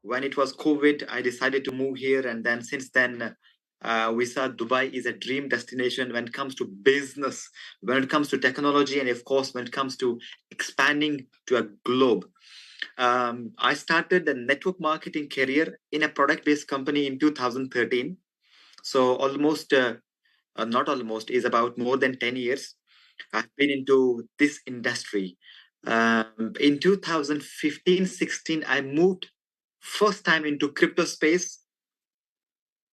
when it was COVID, I decided to move here. And then since then, we saw Dubai is a dream destination when it comes to business, when it comes to technology, and of course, when it comes to expanding to a globe. I started the network marketing career in a product-based company in 2013. So almost, not almost, is about more than 10 years. I've been into this industry. In 2015-16, I moved first time into crypto space.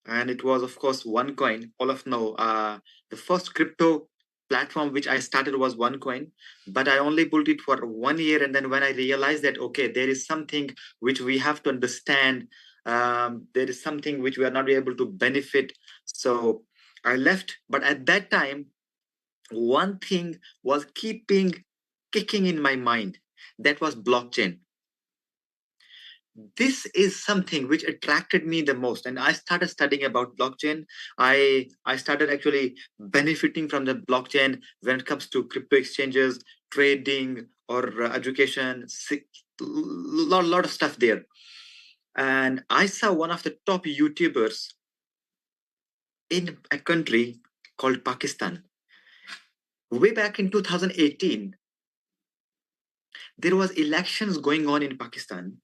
And it was, of course, OneCoin. All of know the first crypto platform which I started was OneCoin, but I only built it for 1 year. And then when I realized that, okay, there is something which we have to understand, there is something which we are not able to benefit. So I left. But at that time, one thing was kicking in my mind. That was blockchain. This is something which attracted me the most, and I started studying about blockchain. I started actually benefiting from the blockchain when it comes to crypto exchanges, trading, or education. Lot of stuff there. And I saw one of the top YouTubers in a country called Pakistan. Way back in 2018, there was elections going on in Pakistan.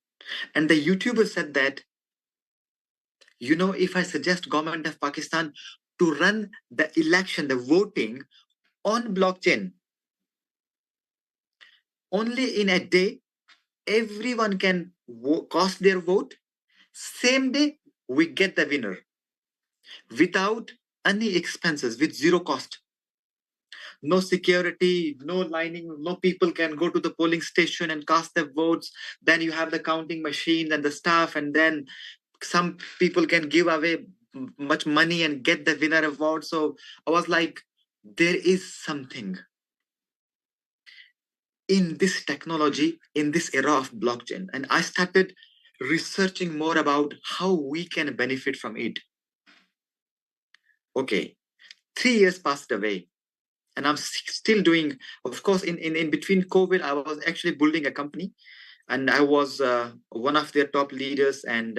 And the YouTuber said that, if I suggest government of Pakistan to run the election, the voting on blockchain, only in a day, everyone can cast their vote. Same day, we get the winner without any expenses, with zero cost. No security, no lining, no people can go to the polling station and cast their votes. Then you have the counting machine and the staff, and then some people can give away much money and get the winner award. So I was like, there is something in this technology, in this era of blockchain. And I started researching more about how we can benefit from it. Okay, 3 years passed away. And I'm still doing, of course, in between COVID, I was actually building a company. And I was one of their top leaders. And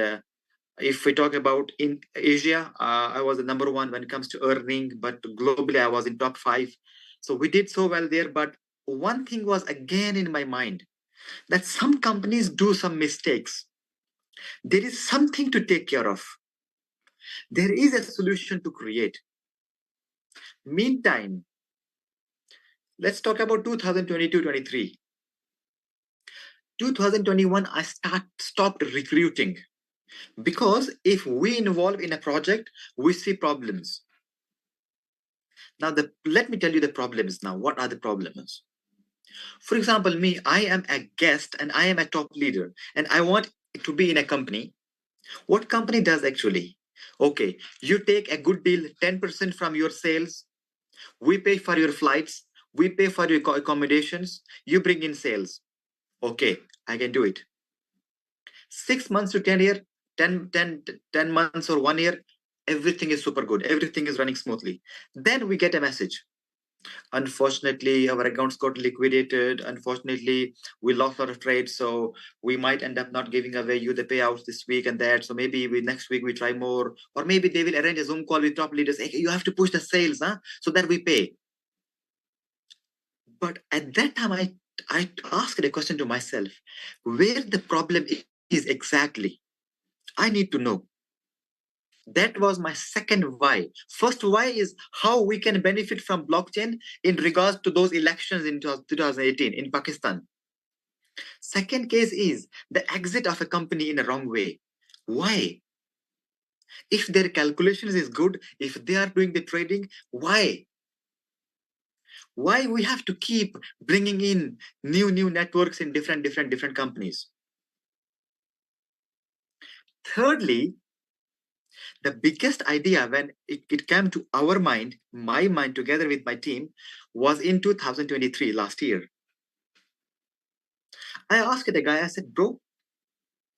if we talk about in Asia, I was the number one when it comes to earning, but globally, I was in top 5. So we did so well there. But one thing was again in my mind, that some companies do some mistakes. There is something to take care of. There is a solution to create. Meantime, let's talk about 2022-23. 2021, I stopped recruiting, because if we involve in a project, we see problems. Now, let me tell you the problems now. What are the problems? For example, me, I am a guest and I am a top leader and I want to be in a company. What company does actually? Okay, you take a good deal, 10% from your sales. We pay for your flights. We pay for your accommodations. You bring in sales. Okay, I can do it. 6 months to 10 months or 1 year, everything is super good. Everything is running smoothly. Then we get a message. Unfortunately, our accounts got liquidated. Unfortunately, we lost a lot of trades. So we might end up not giving away you the payouts this week and that. So maybe next week we try more. Or maybe they will arrange a Zoom call with top leaders. Hey, you have to push the sales, so that we pay. But at that time, I asked a question to myself, where the problem is exactly. I need to know. That was my second why. First why is how we can benefit from blockchain in regards to those elections in 2018 in Pakistan. Second case is the exit of a company in a wrong way. Why? If their calculations is good, if they are doing the trading, why? Why we have to keep bringing in new networks in different companies? Thirdly, the biggest idea when it came to our mind, my mind together with my team, was in 2023, last year. I asked the guy, I said, bro,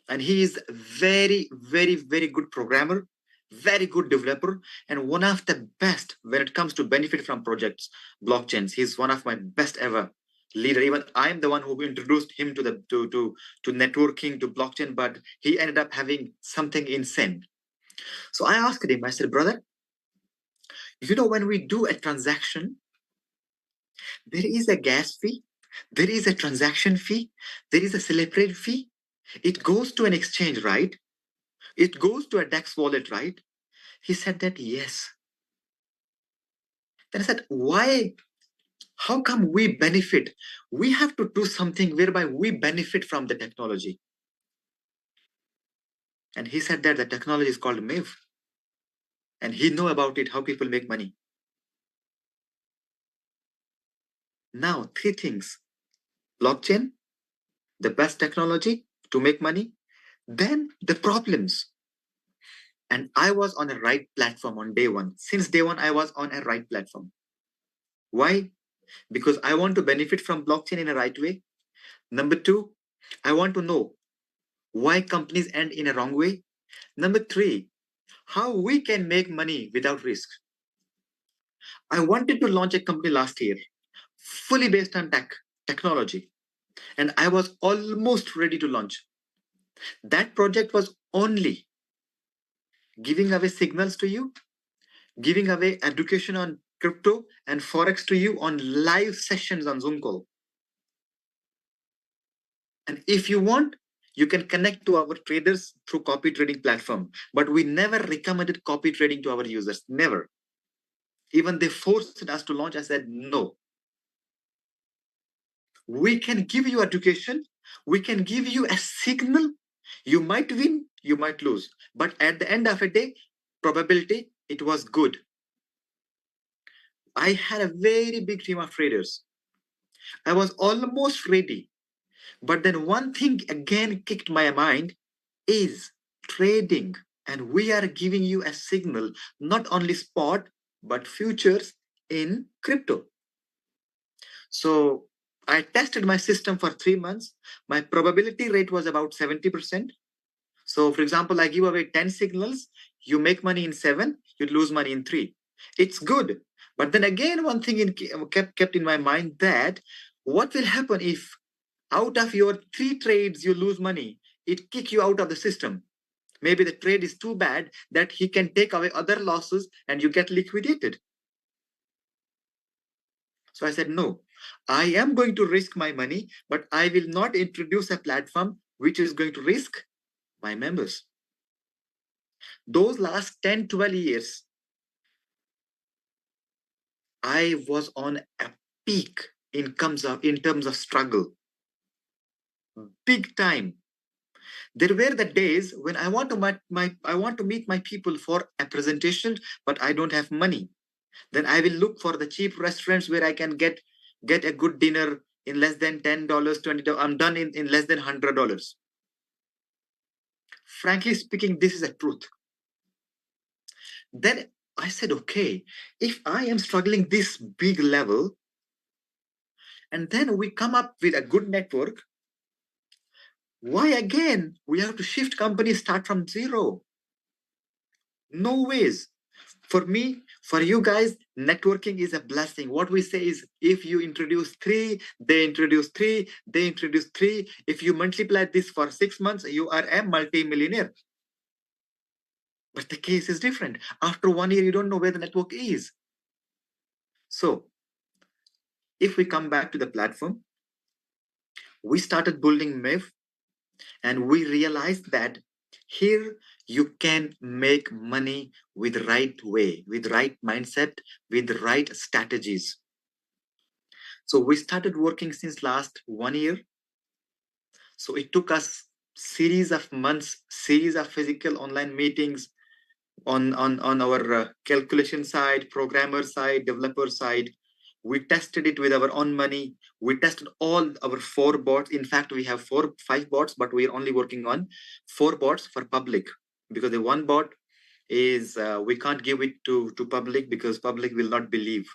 and he is very good programmer, very good developer, and one of the best when it comes to benefit from projects, blockchains. He's one of my best ever. leader. Even I'm the one who introduced him to networking, to blockchain, but he ended up having something insane. So I asked him, I said, brother, when we do a transaction, there is a gas fee, there is a transaction fee, there is a celebrate fee. It goes to an exchange, right? It goes to a DEX wallet, right? He said that yes. Then I said, why? How come we benefit? We have to do something whereby we benefit from the technology. And he said that the technology is called MEV. And he know about it, how people make money. Now, three things. Blockchain, the best technology to make money. Then the problems. And I was on a right platform on day one. Since day one, I was on a right platform. Why? Because I want to benefit from blockchain in a right way. Number two, I want to know why companies end in a wrong way. Number three, how we can make money without risk. I wanted to launch a company last year, fully based on technology, and I was almost ready to launch. That project was only giving away signals to you, giving away education on crypto and Forex to you on live sessions on Zoom call. And if you want, you can connect to our traders through copy trading platform. But we never recommended copy trading to our users, never. Even they forced us to launch. I said, no. We can give you education. We can give you a signal. You might win, you might lose. But at the end of a day, probability, it was good. I had a very big team of traders. I was almost ready. But then one thing again kicked my mind is trading. And we are giving you a signal, not only spot, but futures in crypto. So I tested my system for 3 months. My probability rate was about 70%. So for example, I give away 10 signals. You make money in 7, you lose money in 3. It's good. But then again, one thing kept in my mind that what will happen if out of your 3 trades, you lose money? It kick you out of the system. Maybe the trade is too bad that he can take away other losses and you get liquidated. So I said, no, I am going to risk my money, but I will not introduce a platform which is going to risk my members. Those last 10, 12 years, I was on a peak in terms of struggle. Big time. There were the days when I want to meet my people for a presentation, but I don't have money. Then I will look for the cheap restaurants where I can get a good dinner in less than $10, $20. I'm done in less than $100. Frankly speaking, this is a truth. Then I said, okay, if I am struggling this big level, and then we come up with a good network, why again we have to shift companies, start from zero? No ways. For me, for you guys, networking is a blessing. What we say is, if you introduce 3, they introduce 3, they introduce 3. If you multiply this for 6 months, you are a multi-millionaire. But the case is different. After 1 year, you don't know where the network is. So if we come back to the platform, we started building MEV, and we realized that here you can make money with the right way, with right mindset, with the right strategies. So we started working since last 1 year. So it took us series of months, series of physical online meetings on our calculation side, programmer side, developer side. We tested it with our own money. We tested all our 4 bots. In fact, we have 5 bots, but we are only working on 4 bots for public, because the one bot is we can't give it to public, because public will not believe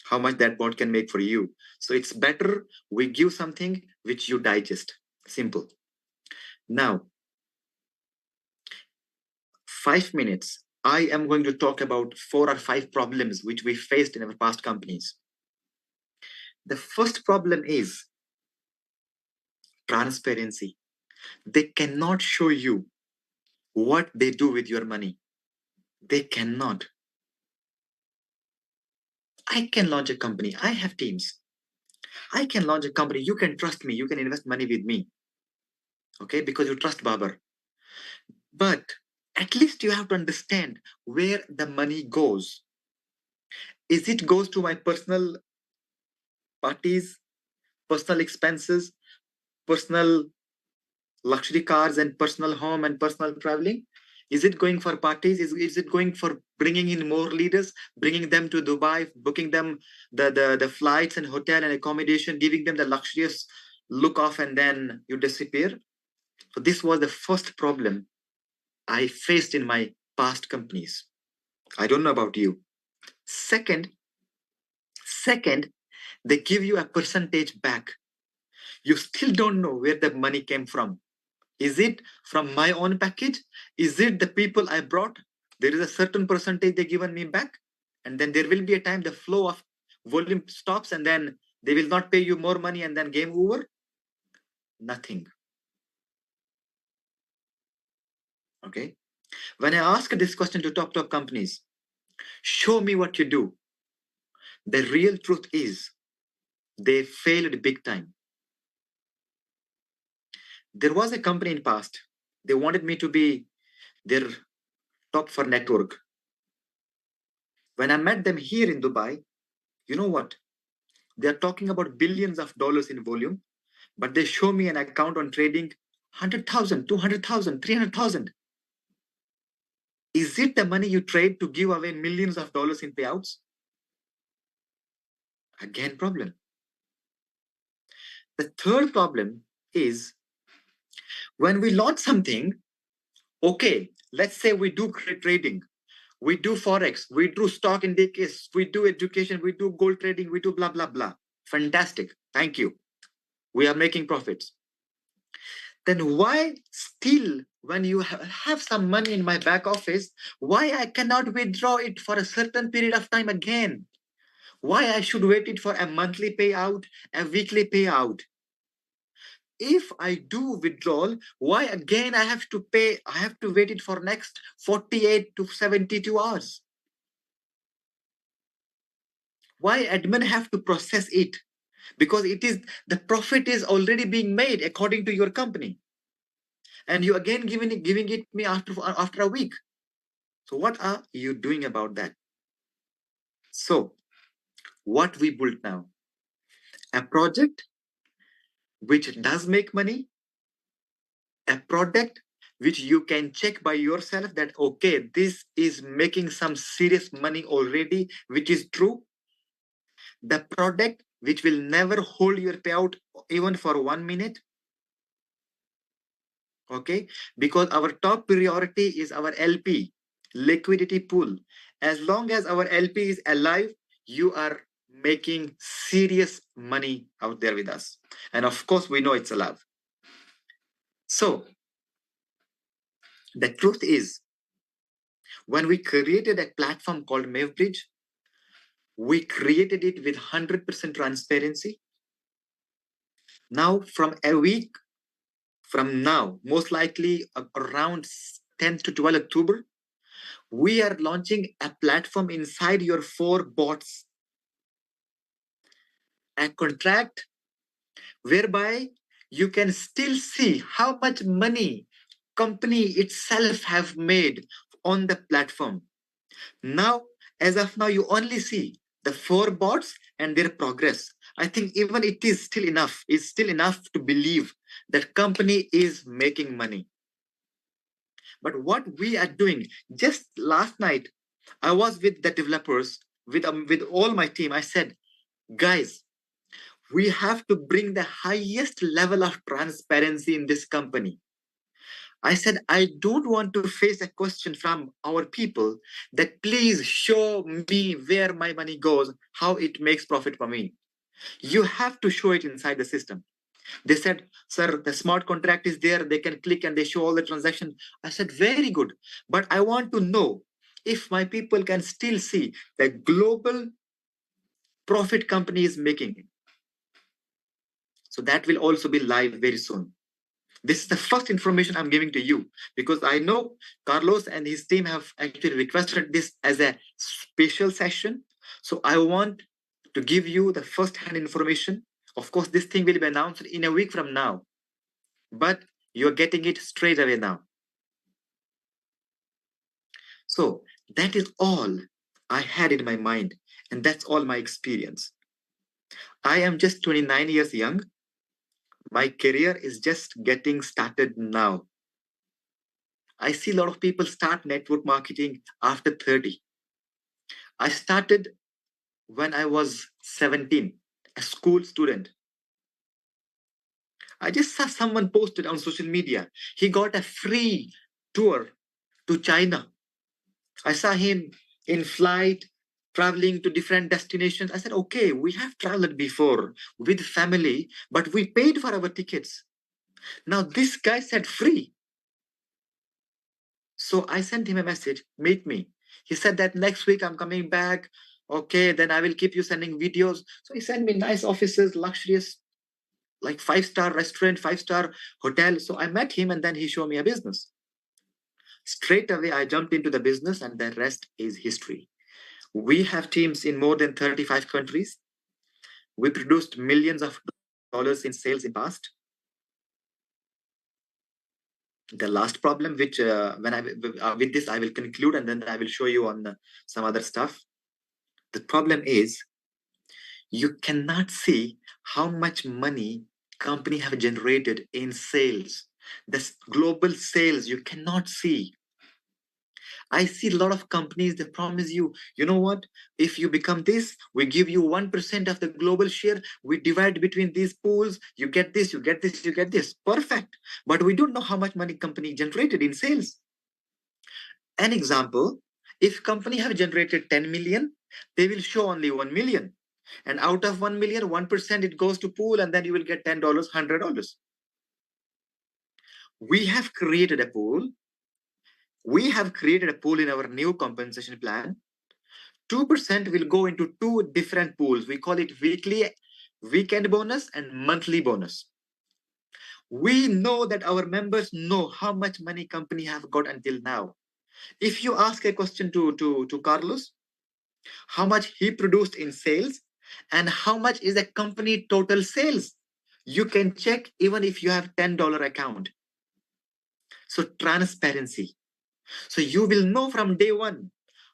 how much that bot can make for you. So it's better we give something which you digest. Simple. Now, 5 minutes, I am going to talk about 4 or 5 problems which we faced in our past companies. The first problem is transparency. They cannot show you what they do with your money. They cannot. I can launch a company. I have teams. I can launch a company. You can trust me. You can invest money with me. Okay, because you trust Babar. But at least you have to understand where the money goes. Is it goes to my personal parties, personal expenses, personal luxury cars and personal home and personal traveling? Is it going for parties? Is it going for bringing in more leaders, bringing them to Dubai, booking them the flights and hotel and accommodation, giving them the luxurious look off, and then you disappear? So this was the first problem I faced in my past companies. I don't know about you. Second, they give you a percentage back. You still don't know where the money came from. Is it from my own package? Is it the people I brought? There is a certain percentage they given me back. And then there will be a time the flow of volume stops and then they will not pay you more money and then game over. Nothing. Okay. When I ask this question to top companies, show me what you do. The real truth is they failed big time. There was a company in past. They wanted me to be their top for network. When I met them here in Dubai, you know what? They're talking about billions of dollars in volume, but they show me an account on trading 100,000, 200,000, 300,000. Is it the money you trade to give away millions of dollars in payouts? Again, problem. The third problem is when we launch something, okay, let's say we do trading, we do Forex, we do stock indicators, we do education, we do gold trading, we do blah, blah, blah. Fantastic. Thank you. We are making profits. Then why still, when you have some money in my back office, why I cannot withdraw it for a certain period of time again? Why I should wait it for a monthly payout, a weekly payout? If I do withdrawal, why again I have to pay, I have to wait it for next 48 to 72 hours? Why admin have to process it? Because it is, the profit is already being made according to your company. And you again giving it me after a week. So what are you doing about that? So what we built now, a project which does make money, a product which you can check by yourself that, okay, this is making some serious money already, which is true. The product which will never hold your payout even for 1 minute. Okay, because our top priority is our LP, liquidity pool. As long as our LP is alive, you are making serious money out there with us. And of course, we know it's alive. So the truth is, when we created a platform called MEVbridge, we created it with 100% transparency. Now, from a week from now, most likely around 10th to 12 October, we are launching a platform inside your 4 bots, a contract whereby you can still see how much money company itself have made on the platform. Now, as of now, you only see the 4 bots and their progress. I think even it is still enough. It's still enough to believe that company is making money. But what we are doing, just last night, I was with the developers, with all my team. I said, guys, we have to bring the highest level of transparency in this company. I said, I don't want to face a question from our people that please show me where my money goes, how it makes profit for me. You have to show it inside the system. They said, sir, the smart contract is there. They can click and they show all the transactions. I said, very good. But I want to know if my people can still see the global profit company is making. So that will also be live very soon. This is the first information I'm giving to you because I know Carlos and his team have actually requested this as a special session. So I want to give you the first-hand information. Of course, this thing will be announced in a week from now, but you're getting it straight away now. So that is all I had in my mind, and that's all my experience. I am just 29 years young. My career is just getting started now. I see a lot of people start network marketing after 30. I started when I was 17, a school student. I just saw someone posted on social media. He got a free tour to China. I saw him in flight, traveling to different destinations. I said, okay, we have traveled before with family, but we paid for our tickets. Now this guy said free. So I sent him a message, meet me. He said that next week I'm coming back. Okay, then I will keep you sending videos. So he sent me nice offices, luxurious, like 5-star restaurant, 5-star hotel. So I met him and then he showed me a business. Straight away, I jumped into the business and the rest is history. We have teams in more than 35 countries. We produced millions of dollars in sales in past. The last problem, which with this I will conclude and then I will show you on some other stuff. The problem is you cannot see how much money company have generated in sales. This global sales you cannot see. I see a lot of companies that promise you, you know what? If you become this, we give you 1% of the global share. We divide between these pools. You get this, you get this, you get this. Perfect. But we don't know how much money company generated in sales. An example, if company have generated 10 million, they will show only 1 million. And out of 1 million, 1% it goes to pool and then you will get $10, $100. We have created a pool. We have created a pool in our new compensation plan. 2% will go into two different pools. We call it weekly, weekend bonus and monthly bonus. We know that our members know how much money company have got until now. If you ask a question to Carlos, how much he produced in sales and how much is a company total sales, you can check even if you have $10 account. So transparency. So you will know from day one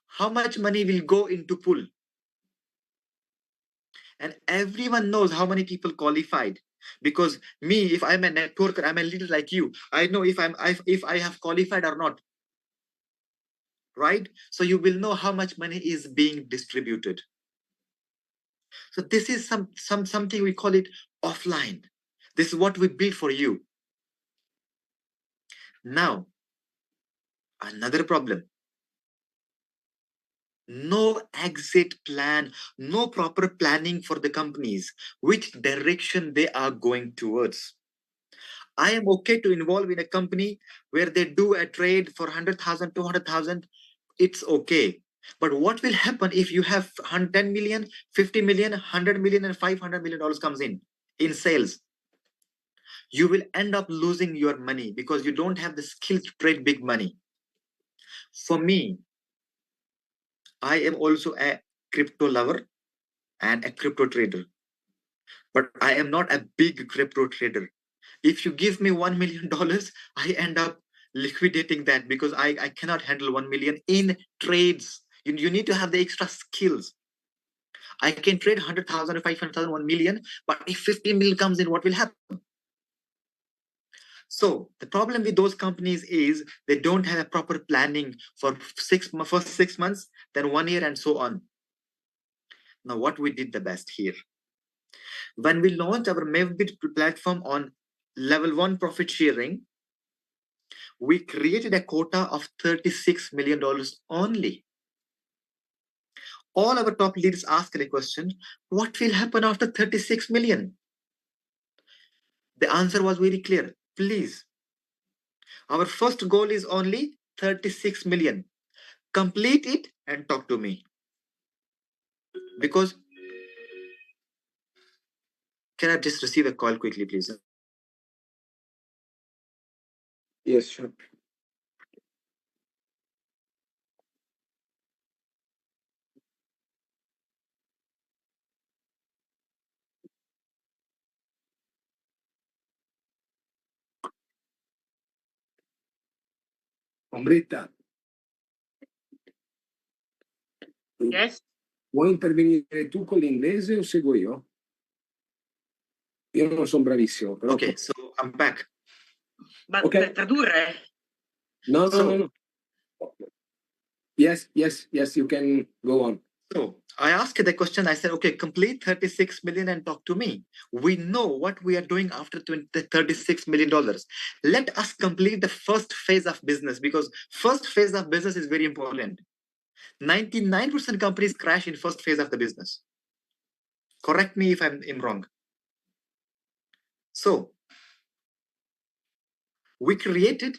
how much money will go into pool. And everyone knows how many people qualified. Because me, if I'm a networker, I'm a little like you. I know if I have qualified or not. Right? So you will know how much money is being distributed. So this is something we call it offline. This is what we build for you. Now, another problem. No exit plan, no proper planning for the companies, which direction they are going towards. I am okay to involve in a company where they do a trade for 100,000, 200,000. It's okay. But what will happen if you have 10 million, 50 million, 100 million, and $500 million comes in sales? You will end up losing your money because you don't have the skill to trade big money. For me, I am also a crypto lover and a crypto trader. But I am not a big crypto trader. If you give me $1 million, I end up liquidating that because I cannot handle 1 million in trades. You need to have the extra skills. I can trade 100,000, 500,000, 1 million, but if 50 million comes in, what will happen? So the problem with those companies is they don't have a proper planning for first 6 months, then 1 year and so on. Now what we did the best here. When we launched our MEVbridge platform on level 1 profit sharing, we created a quota of $36 million only. All our top leads asked a question, what will happen after 36 million? The answer was very clear. Please, our first goal is only 36 million. Complete it and talk to me. Because Can I just receive a call quickly, please? Yes, sure. Ombretta, Yes, vuoi intervenire tu con l'inglese o seguo io? Io non sono bravissimo, però... Okay, so I'm back. ma Ok. per tradurre? No, no, So- no, no. Yes, you can go on. So I asked the question, I said, okay, complete 36 million and talk to me. We know what we are doing after $36 million. Let us complete the first phase of business, because first phase of business is very important. 99% companies crash in first phase of the business. Correct me if I'm wrong. So we created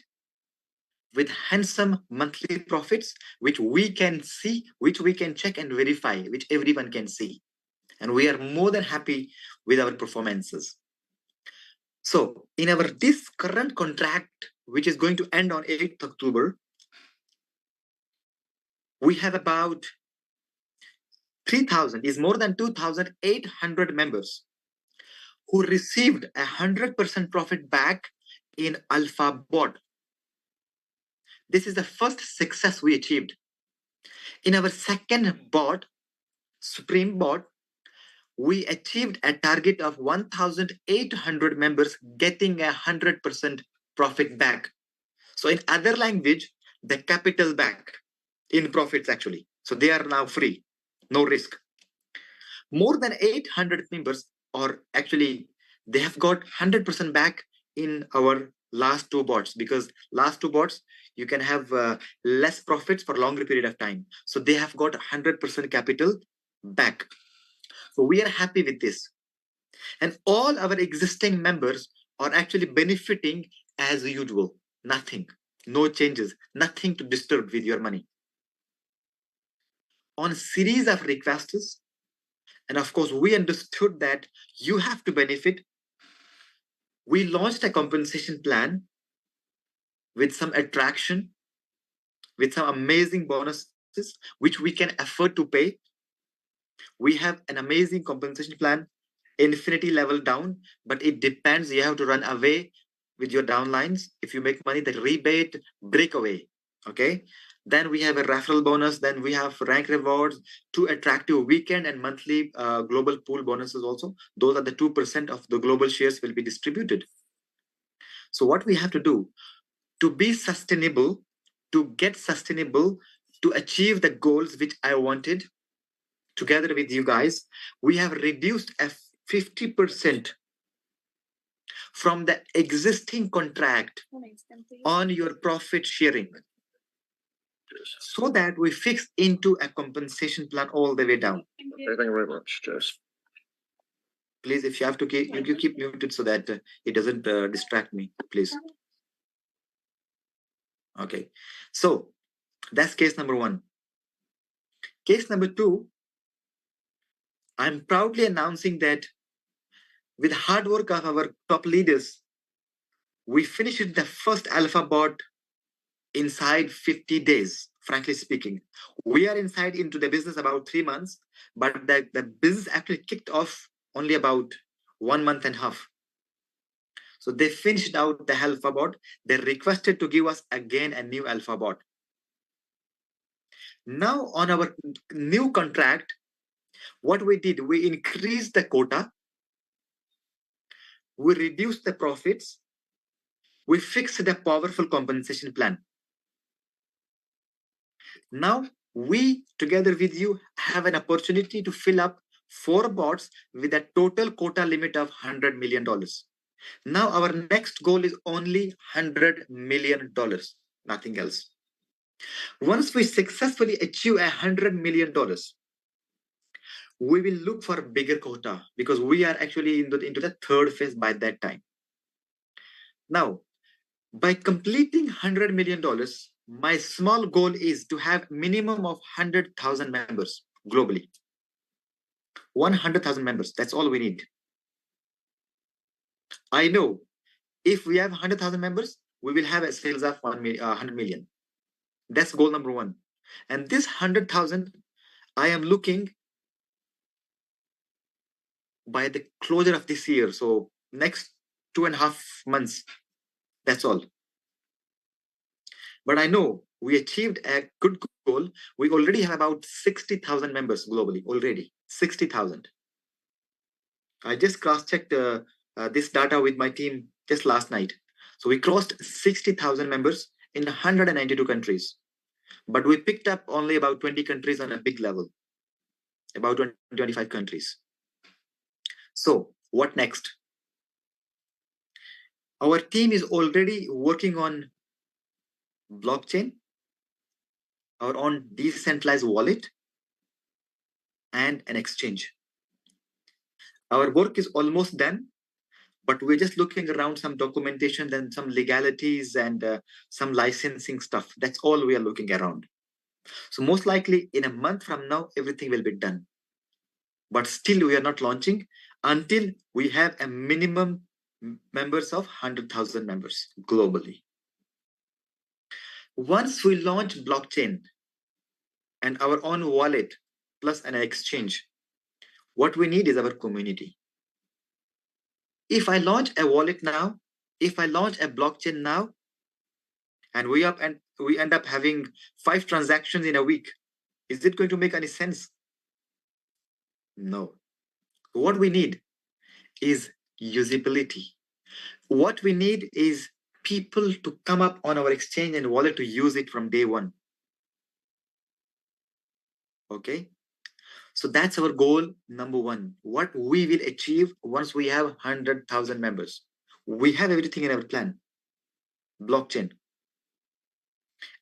with handsome monthly profits, which we can see, which we can check and verify, which everyone can see. And we are more than happy with our performances. So in this current contract, which is going to end on 8th October, we have about 3,000, is more than 2,800 members who received 100% profit back in Alpha Bot. This is the first success we achieved. In our second bot, Supreme Bot, we achieved a target of 1,800 members getting 100% profit back. So in other language, the capital back in profits actually. So they are now free, no risk. More than 800 members, or actually they have got 100% back in our last two bots, because last two bots, you can have less profits for longer period of time. So they have got 100% capital back. So we are happy with this. And all our existing members are actually benefiting as usual. Nothing, no changes, nothing to disturb with your money. On series of requests, and of course, we understood that you have to benefit. We launched a compensation plan with some attraction, with some amazing bonuses, which we can afford to pay. We have an amazing compensation plan, infinity level down, but it depends. You have to run away with your downlines. If you make money, the rebate breakaway. Okay. Then we have a referral bonus. Then we have rank rewards, 2 attractive weekend and monthly global pool bonuses also. Those are the 2% of the global shares will be distributed. So what we have to do to be sustainable, to get sustainable, to achieve the goals which I wanted, together with you guys, we have reduced a 50% from the existing contract on your profit sharing, so that we fix into a compensation plan all the way down. Thank you very much, Jess. Please, if you have to keep, you keep muted so that it doesn't distract me, please. Okay, so that's case number 1. Case number 2, I'm proudly announcing that with hard work of our top leaders, we finished the first alpha bot inside 50 days. Frankly speaking, we are inside into the business about 3 months, but the business actually kicked off only about 1.5 months. So they finished out the alpha bot. They requested to give us again a new alpha bot. Now on our new contract, what we did, we increased the quota, we reduced the profits, we fixed the powerful compensation plan. Now we, together with you, have an opportunity to fill up 4 bots with a total quota limit of $100 million. Now our next goal is only $100 million, nothing else. Once we successfully achieve $100 million, we will look for a bigger quota, because we are actually into the third phase by that time. Now, by completing $100 million, my small goal is to have minimum of 100,000 members globally. 100,000 members, that's all we need. I know if we have 100,000 members, we will have a sales of 100 million. That's goal number one. And this 100,000, I am looking by the closure of this year. So next 2.5 months, that's all. But I know we achieved a good goal. We already have about 60,000 members globally already, 60,000. I just cross-checked this data with my team just last night. So we crossed 60,000 members in 192 countries. But we picked up only about 20 countries on a big level, about 20, 25 countries. So what next? Our team is already working on blockchain, our own decentralized wallet, and an exchange. Our work is almost done, but we're just looking around some documentation and some legalities and some licensing stuff. That's all we are looking around. So most likely in a month from now, everything will be done. But still we are not launching until we have a minimum members of 100,000 members globally. Once we launch blockchain and our own wallet plus an exchange, what we need is our community. If I launch a wallet now, if I launch a blockchain now, and we end up having 5 transactions in a week, is it going to make any sense? No. What we need is usability. What we need is people to come up on our exchange and wallet to use it from day one. Okay? So that's our goal number one. What we will achieve once we have 100,000 members. We have everything in our plan. Blockchain.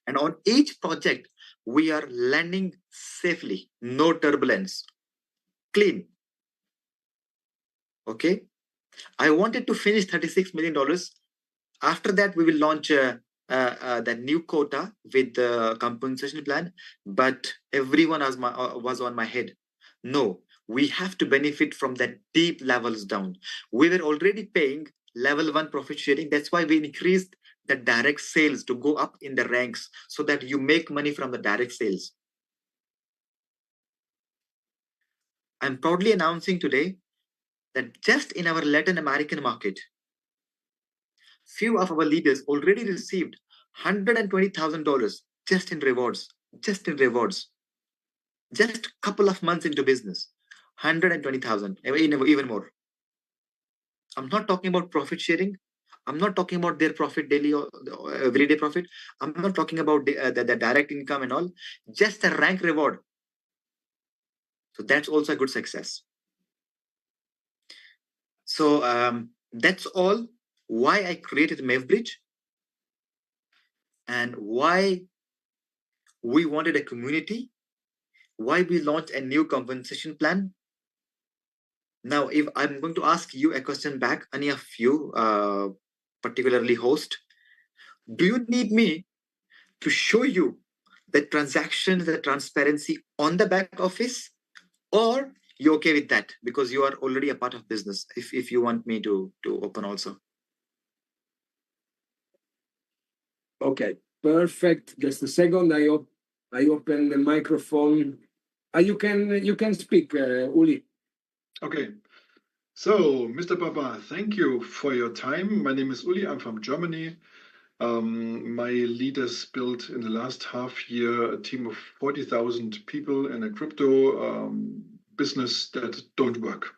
And on each project, we are landing safely. No turbulence. Clean. Okay? I wanted to finish $36 million. After that, we will launch the new quota with the compensation plan, but everyone was on my head. No, we have to benefit from the deep levels down. We were already paying level 1 profit sharing. That's why we increased the direct sales to go up in the ranks so that you make money from the direct sales. I'm proudly announcing today that just in our Latin American market, few of our leaders already received $120,000 just in rewards, just a couple of months into business, 120,000, even more. I'm not talking about profit sharing. I'm not talking about their profit daily or everyday profit. I'm not talking about the direct income and all, just a rank reward. So that's also a good success. So that's all why I created MEVbridge and why we wanted a community, why we launched a new compensation plan. Now, if I'm going to ask you a question back, any of you, particularly host, do you need me to show you the transactions, the transparency on the back office, or you're okay with that because you are already a part of business? If you want me to open also. Okay, perfect. Just a second. I open the microphone. You can speak, Uli. Okay. So, Mr. Babar, thank you for your time. My name is Uli. I'm from Germany. My leaders built in the last half year a team of 40,000 people in a crypto business that don't work.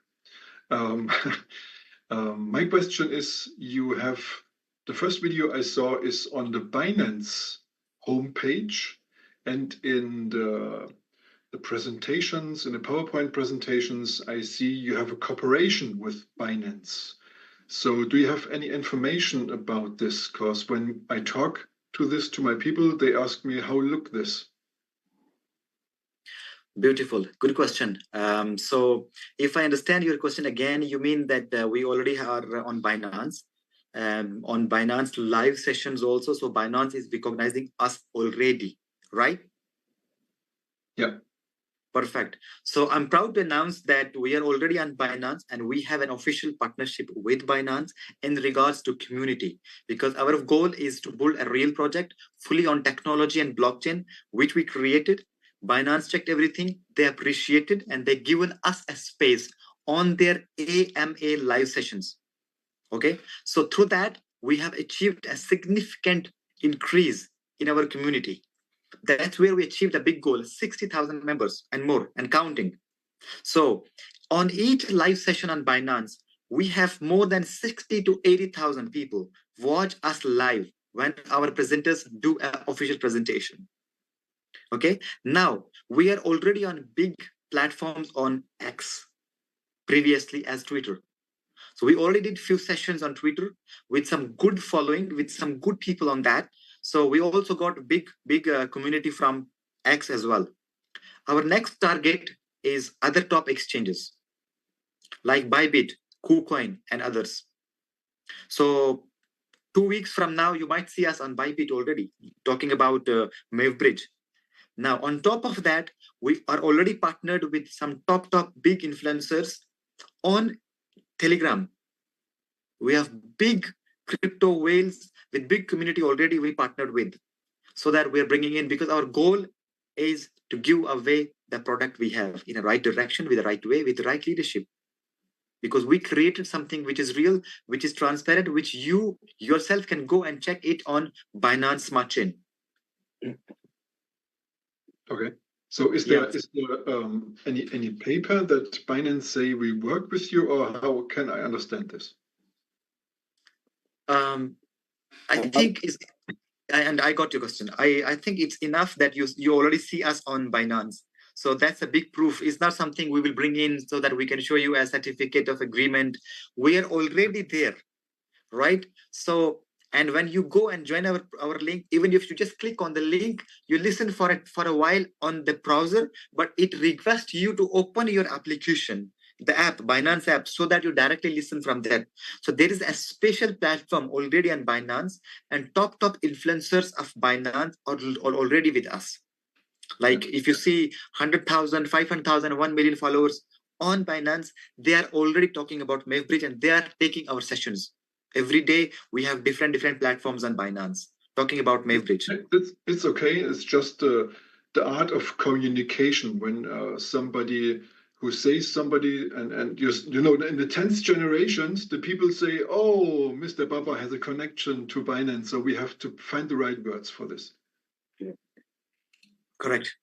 My question is, the first video I saw is on the Binance homepage, and in the presentations, in the PowerPoint presentations, I see you have a cooperation with Binance. So do you have any information about this? Because when I talk to my people, they ask me, how look this? Beautiful. Good question. So if I understand your question again, you mean that we already are on Binance, on Binance live sessions also. So Binance is recognizing us already, right? Yeah. Perfect. So I'm proud to announce that we are already on Binance and we have an official partnership with Binance in regards to community, because our goal is to build a real project fully on technology and blockchain, which we created. Binance checked everything, they appreciated, and they given us a space on their AMA live sessions. Okay. So through that, we have achieved a significant increase in our community. That's where we achieved a big goal, 60,000 members and more and counting. So on each live session on Binance, we have more than 60 to 80,000 people watch us live when our presenters do an official presentation. Okay. Now we are already on big platforms on X, previously as Twitter. So we already did few sessions on Twitter with some good following, with some good people on that. So we also got big community from X as well. Our next target is other top exchanges like Bybit, KuCoin, and others. So 2 weeks from now, you might see us on Bybit already, talking about MEVbridge. Now, on top of that, we are already partnered with some top big influencers on Telegram. We have big crypto whales with big community already we partnered with, so that we're bringing in, because our goal is to give away the product we have in the right direction, with the right way, with the right leadership. Because we created something which is real, which is transparent, which you yourself can go and check it on Binance Smart Chain. Okay. So is there any paper that Binance say we work with you, or how can I understand this? I think is, and I got your question. I think it's enough that you already see us on Binance. So that's a big proof. It's not something we will bring in so that we can show you a certificate of agreement. We are already there, right? So, and when you go and join our link, even if you just click on the link, you listen for a while on the browser, but it requests you to open your application, the app, Binance app, so that you directly listen from there. So there is a special platform already on Binance, and top influencers of Binance are already with us. Like if you see 100,000, 500,000, 1 million followers on Binance, they are already talking about MEVbridge and they are taking our sessions. Every day we have different platforms on Binance talking about MEVbridge. It's okay. It's just the art of communication. When somebody who says somebody, and you know, in the 10th generations, the people say, "Oh, Mr. Babar has a connection to Binance, so we have to find the right words for this." Correct.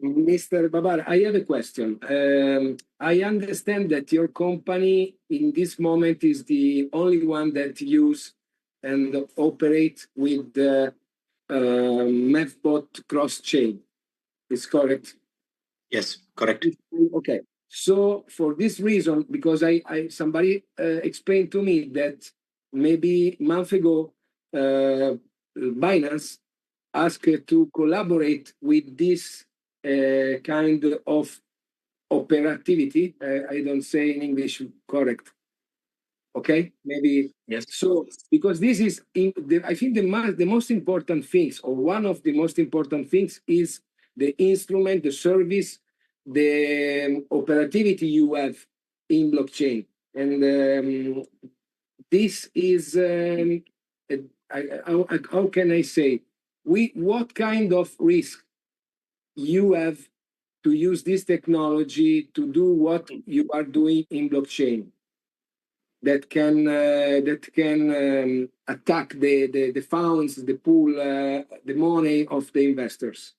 Mr. Babar, I have a question. I understand that your company in this moment is the only one that use and operate with the MEVbot cross-chain. Is correct? Yes, correct. Okay. So for this reason, because somebody explained to me that maybe a month ago, Binance asked to collaborate with this kind of operativity. I don't say in English correct. Okay, maybe yes. So because this is, I think the most important things, or one of the most important things, is the instrument, the service, the operativity you have in blockchain, and this is how can I say? What kind of risk you have to use this technology to do what you are doing in blockchain that can attack the funds, the pool, the money of the investors?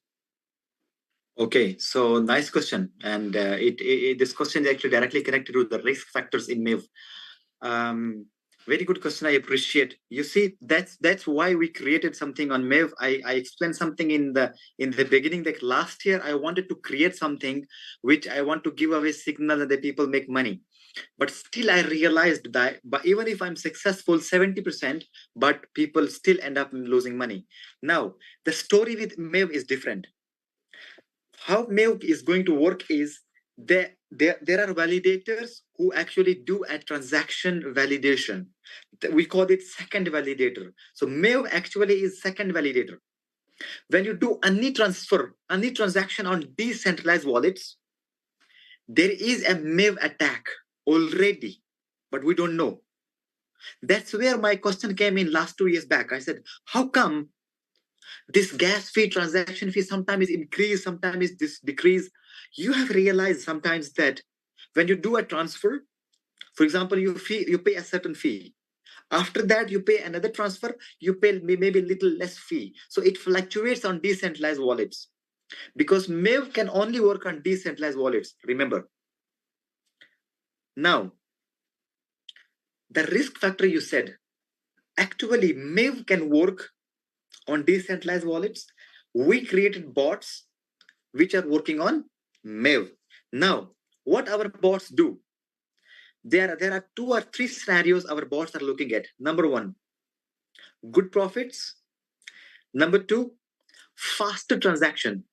Okay, so nice question, and this question is actually directly connected with the risk factors in MEV. Very good question. I appreciate. You see, that's why we created something on MEV. I explained something in the beginning that last year I wanted to create something which I want to give away signal that the people make money. But still I realized that, but even if I'm successful 70%, but people still end up losing money. Now, the story with MEV is different. How MEV is going to work is there are validators who actually do a transaction validation. We call it second validator. So MEV actually is second validator. When you do any transfer, any transaction on decentralized wallets, there is a MEV attack already, but we don't know. That's where my question came in last 2 years back. I said, how come this gas fee, transaction fee, sometimes is increase, sometimes is decrease? You have realized sometimes that when you do a transfer, for example, you pay a certain fee. After that, you pay another transfer, you pay maybe a little less fee. So it fluctuates on decentralized wallets because MEV can only work on decentralized wallets, remember. Now, the risk factor you said, actually MEV can work on decentralized wallets. We created bots which are working on MEV. Now, what our bots do? There are 2 or 3 scenarios our bots are looking at. Number 1, good profits. Number 2, faster transaction.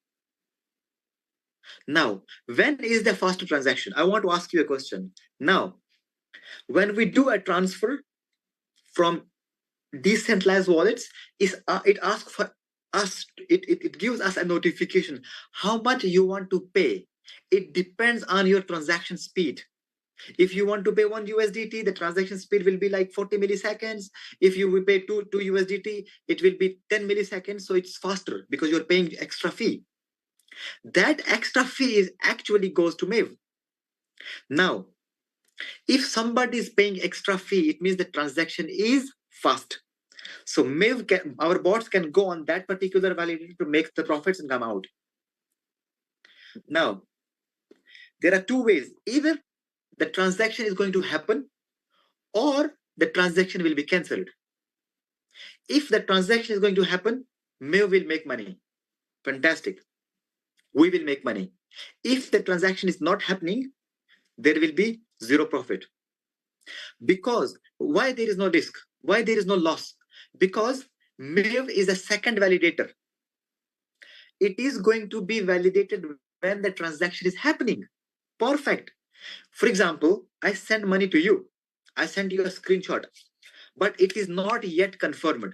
Now, when is the faster transaction? I want to ask you a question. Now, when we do a transfer from decentralized wallets, it asks for us, it gives us a notification how much you want to pay. It depends on your transaction speed. If you want to pay 1 USDT, the transaction speed will be like 40 milliseconds. If you will pay 2 USDT, it will be 10 milliseconds. So it's faster because you're paying extra fee. That extra fee actually goes to MEV. Now, if somebody is paying extra fee, it means the transaction is fast. So MEV our bots can go on that particular validator to make the profits and come out. Now, there are 2 ways. Either the transaction is going to happen or the transaction will be cancelled. If the transaction is going to happen, MEV will make money. Fantastic. We will make money. If the transaction is not happening, there will be 0 profit. Because why there is no risk? Why there is no loss? Because MEV is a second validator. It is going to be validated when the transaction is happening. Perfect. For example, I send money to you. I send you a screenshot, but it is not yet confirmed.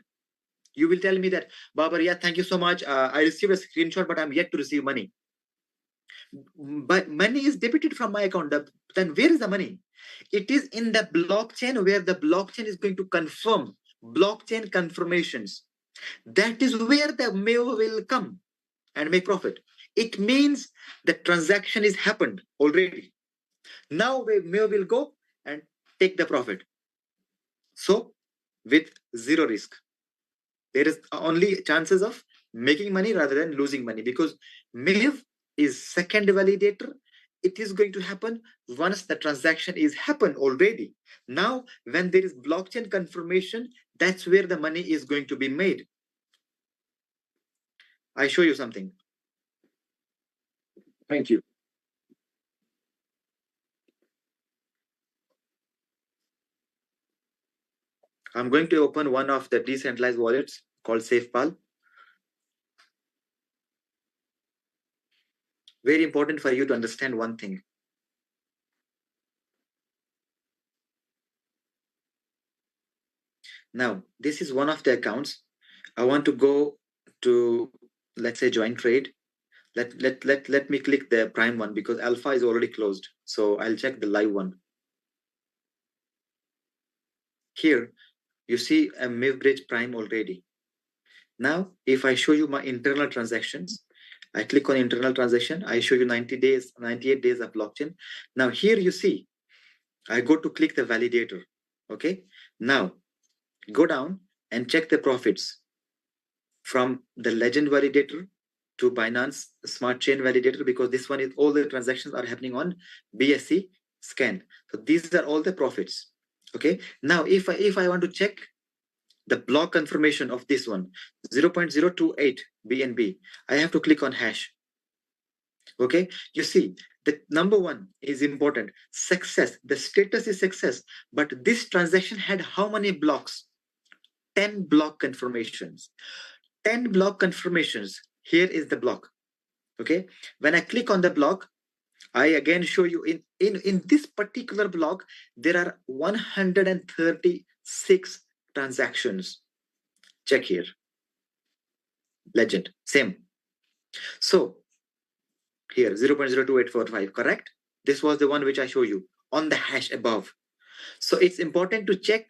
You will tell me that, Babar, yeah, thank you so much. I received a screenshot, but I'm yet to receive money. But money is debited from my account. Then where is the money? It is in the blockchain, where the blockchain is going to confirm blockchain confirmations. That is where the MEV will come and make profit. It means the transaction is happened already. Now MEV will go and take the profit. So with 0 risk, there is only chances of making money rather than losing money, because MEV is second validator. It is going to happen once the transaction is happened already. Now, when there is blockchain confirmation, that's where the money is going to be made. I show you something. Thank you. I'm going to open one of the decentralized wallets called SafePal. Very important for you to understand one thing. Now, this is one of the accounts. I want to go to, let's say, join trade. Let me click the prime one because alpha is already closed. So I'll check the live one. Here, you see a MEVbridge prime already. Now, if I show you my internal transactions, I click on internal transaction, I show you 90 days, 98 days of blockchain. Now here you see, I go to click the validator. Okay. Now go down and check the profits from the legend validator to Binance Smart Chain validator, because this one is all the transactions are happening on BSC scan. So these are all the profits. Okay. Now if I want to check the block confirmation of this one, 0.028 BNB, I have to click on hash. Okay, you see the number 1 is important, success. The status is success, but this transaction had how many blocks? 10 block confirmations. 10 block confirmations. Here is the block. Okay, when I click on the block, I again show you in this particular block there are 136 transactions. Check here. legend, same. So here 0.02845, correct? This was the one which I show you on the hash above. So it's important to check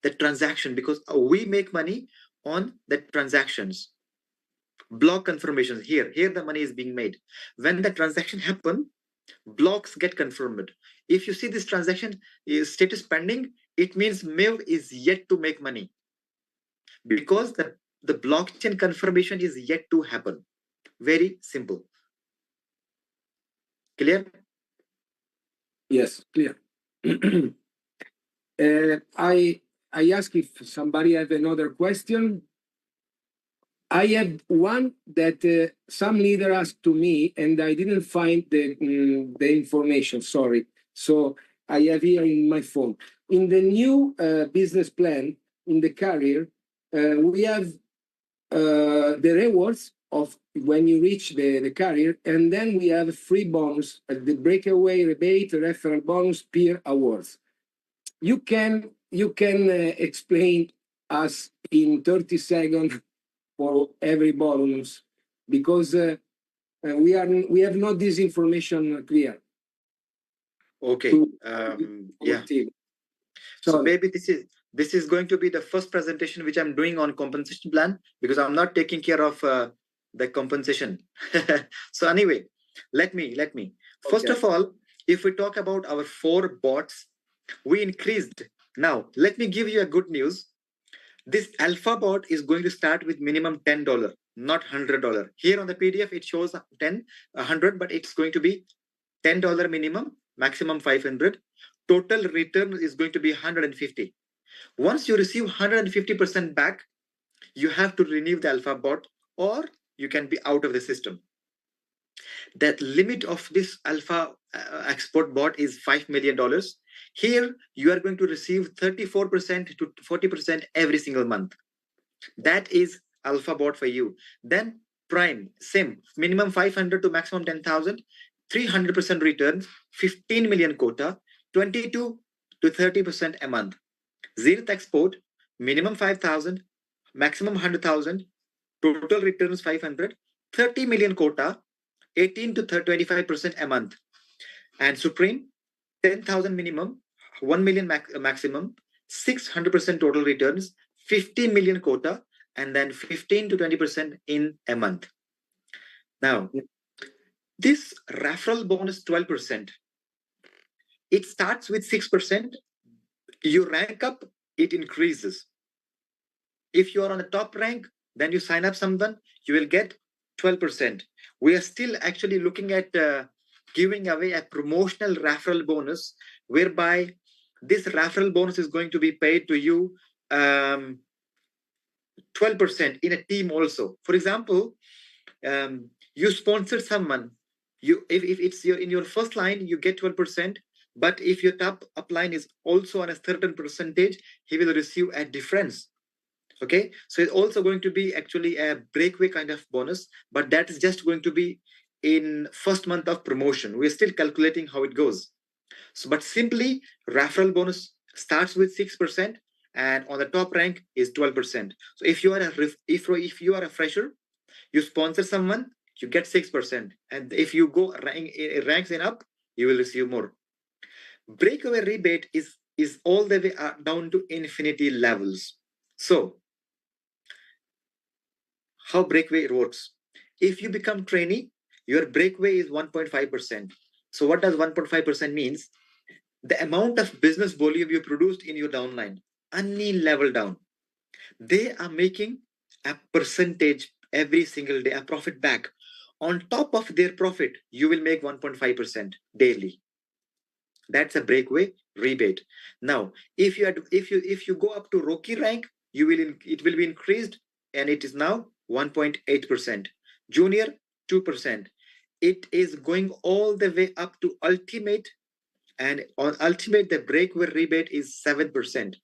the transaction because we make money on the transactions. Block confirmations here the money is being made. When the transaction happen, blocks get confirmed. If you see this transaction is status pending, it means MEV is yet to make money because the blockchain confirmation is yet to happen. Very simple. Clear? Yes, clear. I ask if somebody have another question. I have one that some leader asked to me, and I didn't find the information. Sorry. So I have here in my phone. In the new business plan in the career, we have the rewards of when you reach the career, and then we have free bonus, the breakaway rebate, referral bonus, peer awards. You can explain us in 30 seconds for every bonus because we have not this information clear. Okay. Yeah. So maybe this is going to be the first presentation which I'm doing on compensation plan because I'm not taking care of the compensation. So anyway, let me. First of all, if we talk about our 4 bots, we increased. Now, let me give you a good news. This alpha bot is going to start with minimum $10, not $100. Here on the PDF, it shows 100, but it's going to be $10 minimum, maximum 500. Total return is going to be 150. Once you receive 150% back, you have to renew the alpha bot or you can be out of the system. That limit of this alpha export bot is $5 million. Here, you are going to receive 34% to 40% every single month. That is alpha bot for you. Then prime, same, minimum 500 to maximum 10,000, 300% returns, 15 million quota, 22 to 30% a month. Zenith export, minimum 5,000, maximum 100,000, total returns 500, 30 million quota, 18 to 25% a month. And Supreme, 10,000 minimum, 1 million maximum, 600% total returns, 50 million quota, and then 15 to 20% in a month. Now, this referral bonus 12%. It starts with 6%. You rank up, it increases. If you are on the top rank, then you sign up someone, you will get 12%. We are still actually looking at giving away a promotional referral bonus, whereby this referral bonus is going to be paid to you 12% in a team also. For example, you sponsor someone. If it's in your first line, you get 12%. But if your top upline is also on a certain percentage, he will receive a difference. Okay, so it's also going to be actually a breakaway kind of bonus, but that is just going to be in first month of promotion. We're still calculating how it goes. So, but simply referral bonus starts with 6%, and on the top rank is 12%. So if you are a fresher, you sponsor someone, you get 6%, and if you go ranks in up, you will receive more. Breakaway rebate is all the way down to infinity levels. So how breakaway works? If you become trainee, your breakaway is 1.5%. So what does 1.5% means? The amount of business volume you produced in your downline, any level down, they are making a percentage every single day, a profit back. On top of their profit, you will make 1.5% daily. That's a breakaway rebate. Now, if you go up to rookie rank, it will be increased, and it is now 1.8%. Junior, 2%. It is going all the way up to ultimate, and on ultimate, the breakaway rebate is 7%.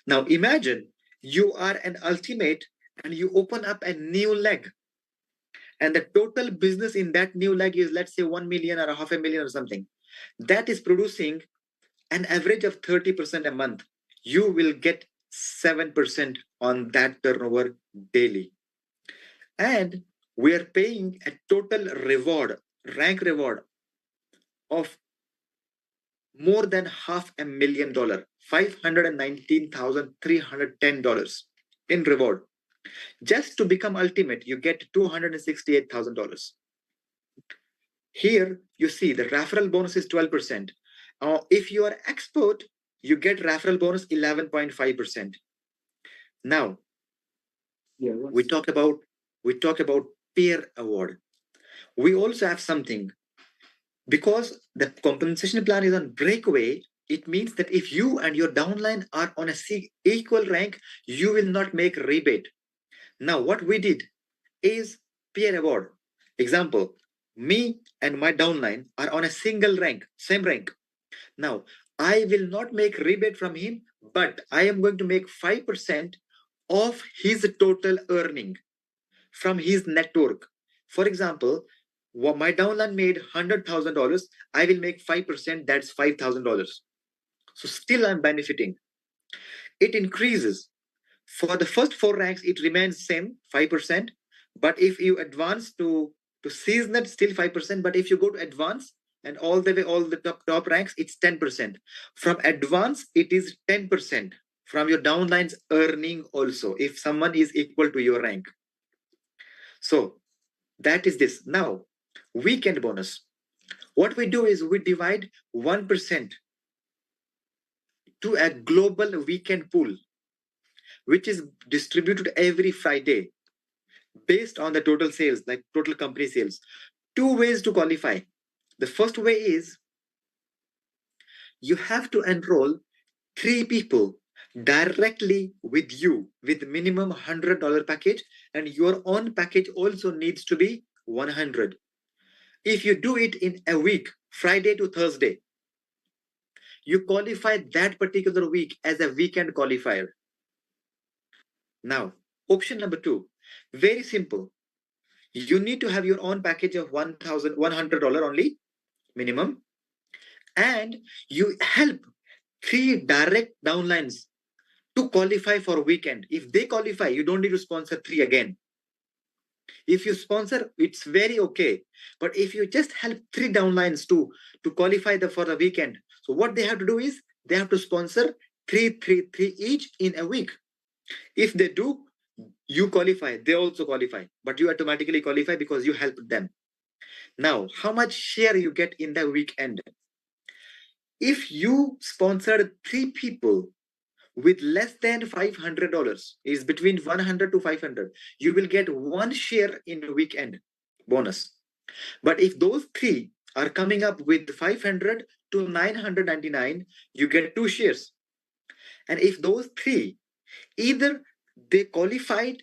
Now, imagine you are an ultimate and you open up a new leg, and the total business in that new leg is, let's say, 1 million or 500,000 or something. That is producing an average of 30% a month. You will get 7% on that turnover daily. And we are paying a total reward, rank reward of more than $500,000, $519,310 in reward. Just to become ultimate, you get $268,000. Here you see the referral bonus is 12%. If you are expert, you get referral bonus 11.5%. Now, we talk about peer award. We also have something. Because the compensation plan is on breakaway, it means that if you and your downline are on a equal rank, you will not make rebate. Now, what we did is peer award. Example, me and my downline are on a single rank, same rank. Now, I will not make rebate from him, but I am going to make 5% of his total earning from his network. For example, my downline made $100,000, I will make 5%, that's $5,000. So still I'm benefiting. It increases. For the first 4 ranks, it remains same, 5%. But if you advance to seasonal, still 5%. But if you go to advance and all the top ranks, it's 10%. From advance, it is 10% from your downline's earning also, if someone is equal to your rank. So that is this. Now, weekend bonus. What we do is we divide 1% to a global weekend pool, which is distributed every Friday based on the total sales, like total company sales. 2 ways to qualify. The first way is you have to enroll 3 people directly with you with minimum $100 package, and your own package also needs to be 100. If you do it in a week, Friday to Thursday, you qualify that particular week as a weekend qualifier. Now, option number 2, very simple. You need to have your own package of $100 only, minimum, and you help 3 direct downlines to qualify for weekend. If they qualify, you don't need to sponsor 3 again. If you sponsor, it's very okay. But if you just help 3 downlines to qualify for the weekend, so what they have to do is they have to sponsor 3 each in a week. If they do, you qualify, they also qualify, but you automatically qualify because you helped them. Now, how much share you get in the weekend? If you sponsored 3 people with less than $500, is between 100 to 500, you will get 1 share in weekend bonus. But if those 3 are coming up with 500 to 999, you get 2 shares. And if those 3 either they qualified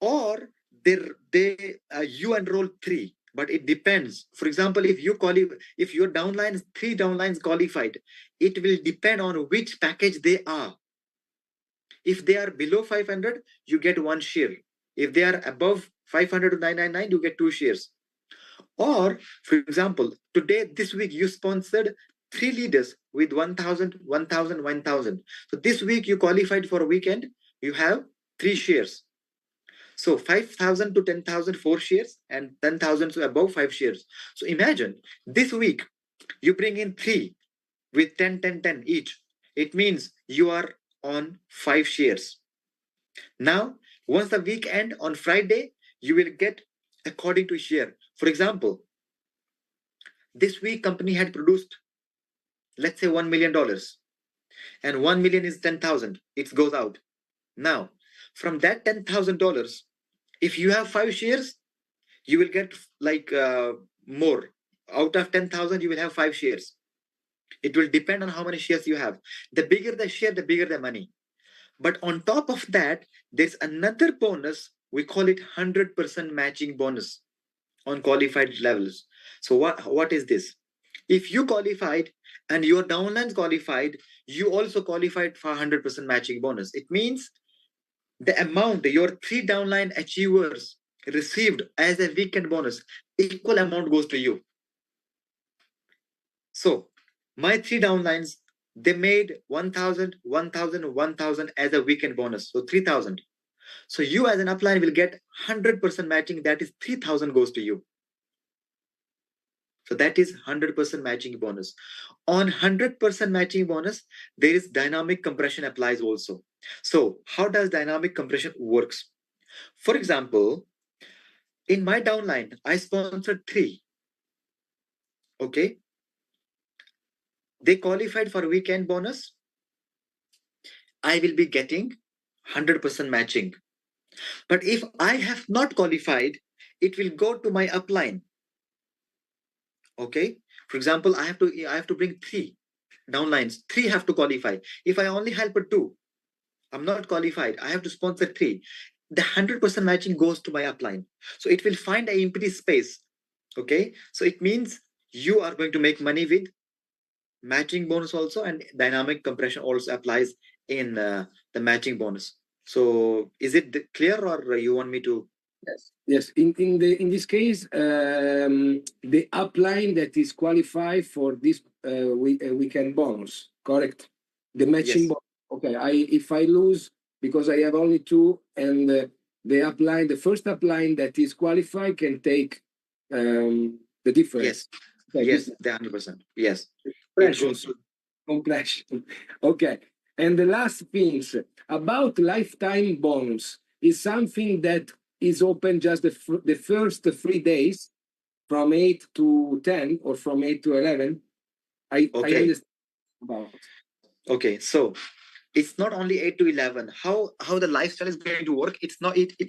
or you enroll 3, but it depends. For example, if your downlines, 3 downlines qualified, it will depend on which package they are. If they are below 500, you get 1 share. If they are above 500 to 999, you get 2 shares. Or, for example, this week, you sponsored 3 leaders with 1,000, 1,000, 1,000. So this week you qualified for a weekend, you have 3 shares. So 5,000 to 10,000, 4 shares, and 10,000 to above 5 shares. So imagine this week you bring in 3 with 10, 10, 10 each. It means you are on 5 shares. Now, once the week end on Friday, you will get according to share. For example, this week company had produced, let's say $1 million, and 1 million is 10,000. It goes out. Now, from that $10,000, if you have 5 shares, you will get like more. Out of 10,000, you will have 5 shares. It will depend on how many shares you have. The bigger the share, the bigger the money. But on top of that, there's another bonus. We call it 100% matching bonus on qualified levels. So what is this? If you qualified and your downlines qualified, you also qualified for 100% matching bonus. It means the amount your 3 downline achievers received as a weekend bonus, equal amount goes to you. So my 3 downlines, they made 1,000, 1,000, 1,000 as a weekend bonus. So 3,000. So you as an upline will get 100% matching. That is 3,000 goes to you. So that is 100% matching bonus. On 100% matching bonus, there is dynamic compression applies also. So how does dynamic compression works? For example, in my downline, I sponsored 3. Okay. They qualified for weekend bonus. I will be getting 100% matching. But if I have not qualified, it will go to my upline. Okay. For example, I have to bring 3 downlines. 3 have to qualify. If I only help 2, I'm not qualified. I have to sponsor 3. The 100% matching goes to my upline. So it will find an empty space. Okay. So it means you are going to make money with matching bonus also, and dynamic compression also applies in the matching bonus. So is it clear, or you want me to? Yes. Yes. In this case, the upline that is qualified for this weekend bonus, correct? The matching Yes. bonus. Okay. If I lose because I have only 2, and the first upline that is qualified can take the difference. Yes. Okay, Yes. The 100%. Yes. It compression. goes to Compression. Okay. And the last things about lifetime bonus is something that is open just the first 3 days from 8 to 10 or from 8 to 11. I understand about. Okay. So it's not only 8 to 11. How the lifestyle is going to work? It's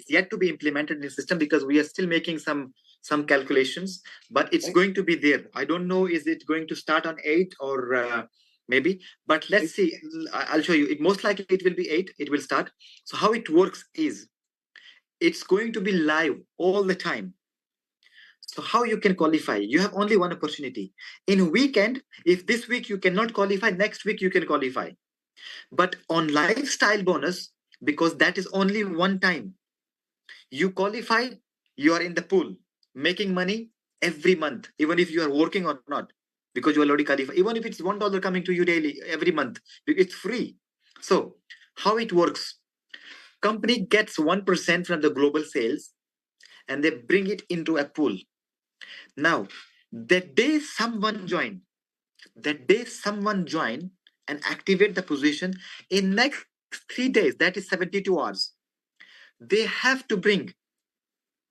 yet to be implemented in the system because we are still making some calculations, but it's going to be there. I don't know, is it going to start on 8 or maybe, but let's see. I'll show you. It most likely it will be 8. It will start. So how it works is it's going to be live all the time. So how you can qualify? You have only one opportunity. In weekend, if this week you cannot qualify, next week you can qualify. But on lifestyle bonus, because that is only one time, you qualify, you are in the pool, making money every month, even if you are working or not, because you are already qualified. Even if it's $1 coming to you daily, every month, it's free. So how it works? Company gets 1% from the global sales, and they bring it into a pool. Now, the day someone join and activate the position, in next 3 days, that is 72 hours, they have to bring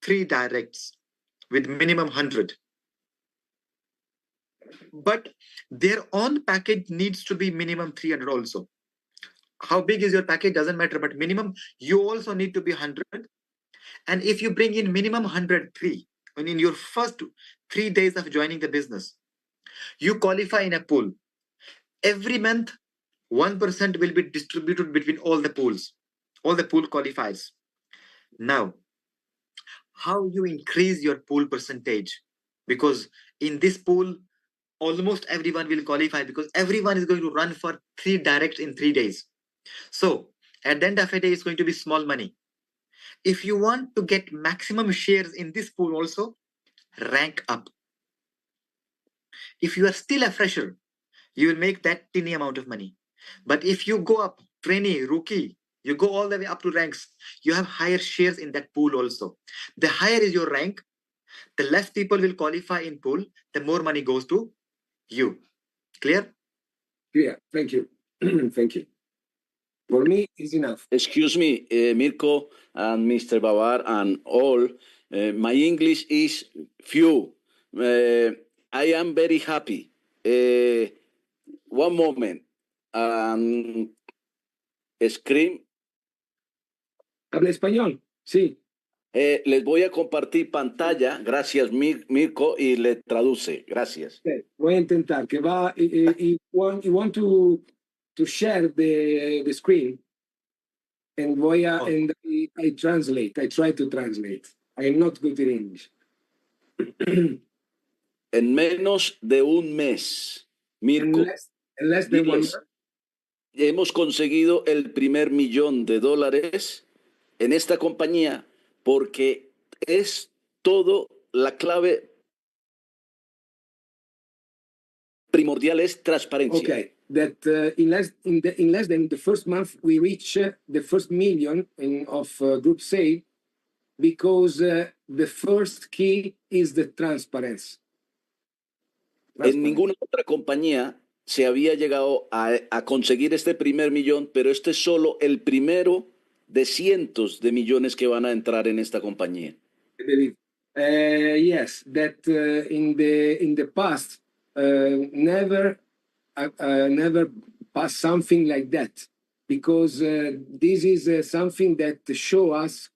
3 directs with minimum 100. But their own package needs to be minimum 300 also. How big is your package doesn't matter, but minimum you also need to be 100. And if you bring in minimum 103, when in your first 3 days of joining the business, you qualify in a pool. Every month, 1% will be distributed between all the pools, all the pool qualifiers. Now, how you increase your pool percentage? Because in this pool, almost everyone will qualify because everyone is going to run for 3 directs in 3 days. So at the end of the day, it's going to be small money. If you want to get maximum shares in this pool also, rank up. If you are still a fresher, you will make that tiny amount of money. But if you go up, trainee, rookie, you go all the way up to ranks, you have higher shares in that pool also. The higher is your rank, the less people will qualify in pool, the more money goes to you. Clear? Clear. Thank you. Thank you. For me, it's enough. Excuse me, Mirko and Mr. Babar and all. My English is few. I am very happy. One moment. Screen. ¿Habla español? Sí. Les voy a compartir pantalla. Gracias, Mirko, y le traduce. Gracias. Okay. Voy a intentar. Que va. You want to share the screen, and and I translate. I try to translate. I am not good in English. En menos de un mes, Mirko, en less than 1 month, hemos conseguido el primer $1.000.000 en esta compañía porque es todo la clave primordial es transparencia. Okay. that in less than the first month we reach the first million of group sale, because the first key is the transparency. En ninguna otra compañía se había llegado a conseguir este primer millón, pero este es solo el primero de cientos de millones que van a entrar en esta compañía. Yes, that in the past never passed something like that, because this is something that show us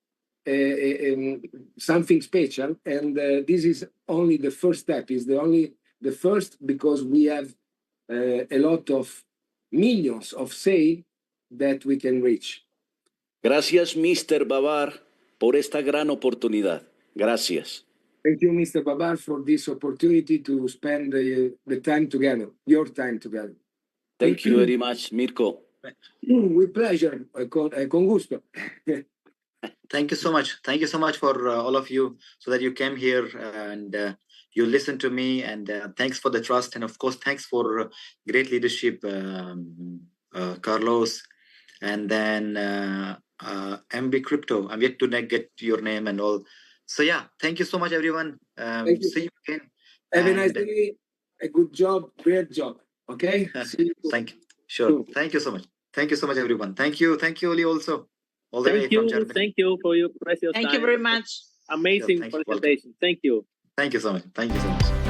something special, and this is only the first step. Is the first, because we have a lot of millions of sale that we can reach. Gracias, Mr. Babar, por esta gran oportunidad. Gracias. Thank you, Mr. Babar, for this opportunity to spend the time together, your time together. Thank you very much, Mirko. With pleasure, con gusto. Thank you so much. Thank you so much for all of you, so that you came here and you listened to me, and thanks for the trust, and of course thanks for great leadership, Carlos, and then MB Crypto. I'm yet to get your name and all. So yeah, thank you so much, everyone. Thank you. See you again. Have a nice day. A good job, great job. Okay. See you. Thank you. Sure. Thank you so much. Thank you so much, everyone. Thank you, Oli, also. All the way from Germany. Thank you for your precious time. Thank you very much. Amazing Sure, presentation. Thank you. Thank you so much. Thank you so much.